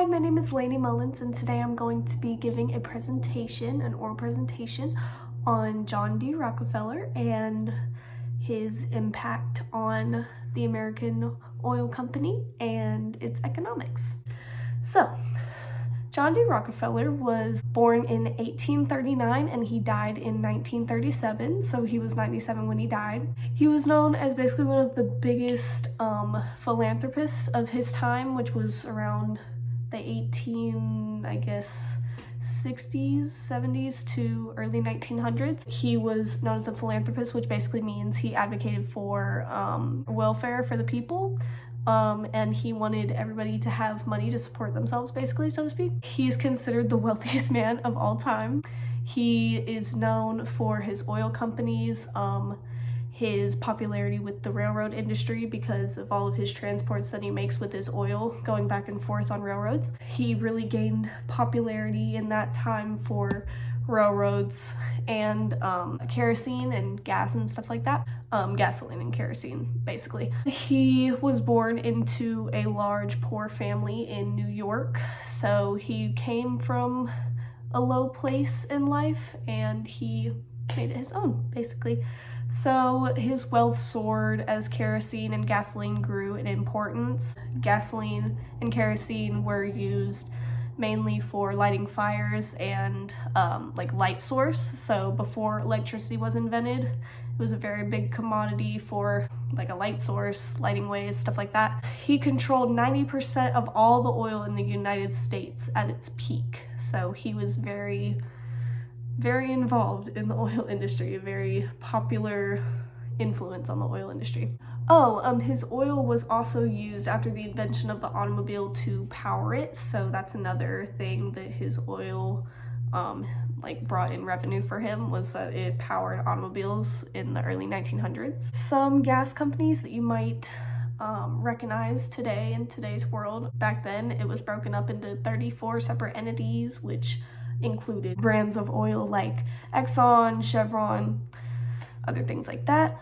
Hi, my name is Lainey Mullins, and today I'm going to be giving a presentation, an oral presentation on John D. Rockefeller and his impact on the American oil company and its economics. So, John D. Rockefeller was born in 1839 and he died in 1937, so he was 97 when he died. He was known as basically one of the biggest philanthropists of his time, which was around the 60s, 70s to early 1900s. He was known as a philanthropist, which basically means he advocated for welfare for the people. And he wanted everybody to have money to support themselves, basically, so to speak. He's considered the wealthiest man of all time. He is known for his oil companies, his popularity with the railroad industry because of all of his transports that he makes with his oil going back and forth on railroads. He really gained popularity in that time for railroads and kerosene and gas and stuff like that. Gasoline and kerosene, basically. He was born into a large poor family in New York, so he came from a low place in life and he made it his own, basically. So his wealth soared as kerosene and gasoline grew in importance. Gasoline and kerosene were used mainly for lighting fires and like light source. So before electricity was invented, it was a very big commodity for like a light source, lighting ways, stuff like that. He controlled 90% of all the oil in the United States at its peak. So he was very involved in the oil industry, a very popular influence on the oil industry. His oil was also used after the invention of the automobile to power it, so that's another thing that his oil brought in revenue for him, was that it powered automobiles in the early 1900s. Some gas companies that you might recognize today in today's world, back then it was broken up into 34 separate entities, which included brands of oil like Exxon, Chevron, other things like that,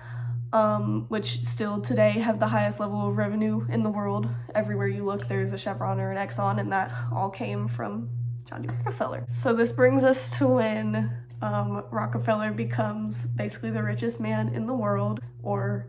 which still today have the highest level of revenue in the world. Everywhere you look, there's a Chevron or an Exxon, and that all came from John D. Rockefeller. So this brings us to when Rockefeller becomes basically the richest man in the world, or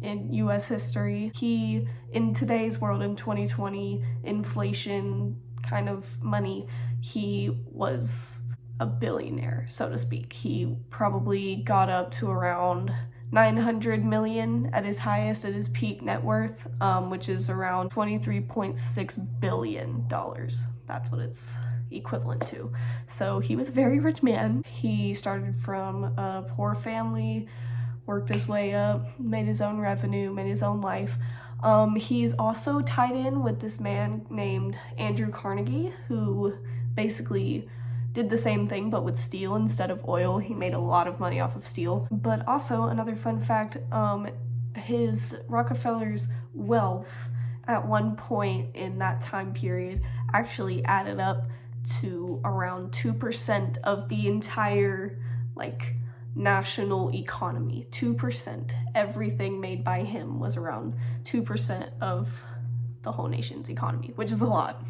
in US history. He, in today's world, in 2020, inflation kind of money, he was a billionaire, so to speak. He probably got up to around 900 million at his highest, at his peak net worth, which is around $23.6 billion. That's what it's equivalent to. So he was a very rich man. He started from a poor family, worked his way up, made his own revenue, made his own life. He's also tied in with this man named Andrew Carnegie, who basically did the same thing but with steel instead of oil. He made a lot of money off of steel. But also, another fun fact, Rockefeller's wealth at one point in that time period actually added up to around 2% of the entire national economy. 2%. Everything made by him was around 2% of the whole nation's economy, which is a lot.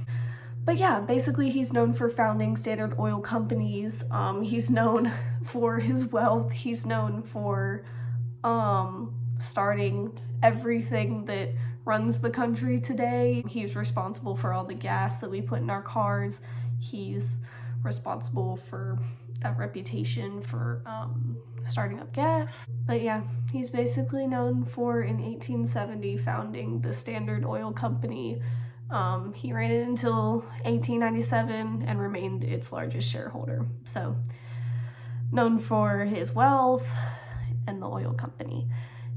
But yeah, basically he's known for founding Standard Oil companies. He's known for his wealth. He's known for starting everything that runs the country today. He's responsible for all the gas that we put in our cars. He's responsible for that reputation for starting up gas. But yeah, he's basically known for, in 1870, founding the Standard Oil Company. He ran it until 1897 and remained its largest shareholder. So, known for his wealth and the oil company.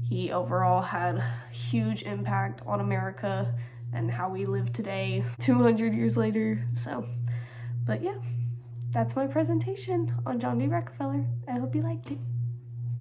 He overall had huge impact on America and how we live today, 200 years later. So, but yeah, that's my presentation on John D. Rockefeller. I hope you liked it.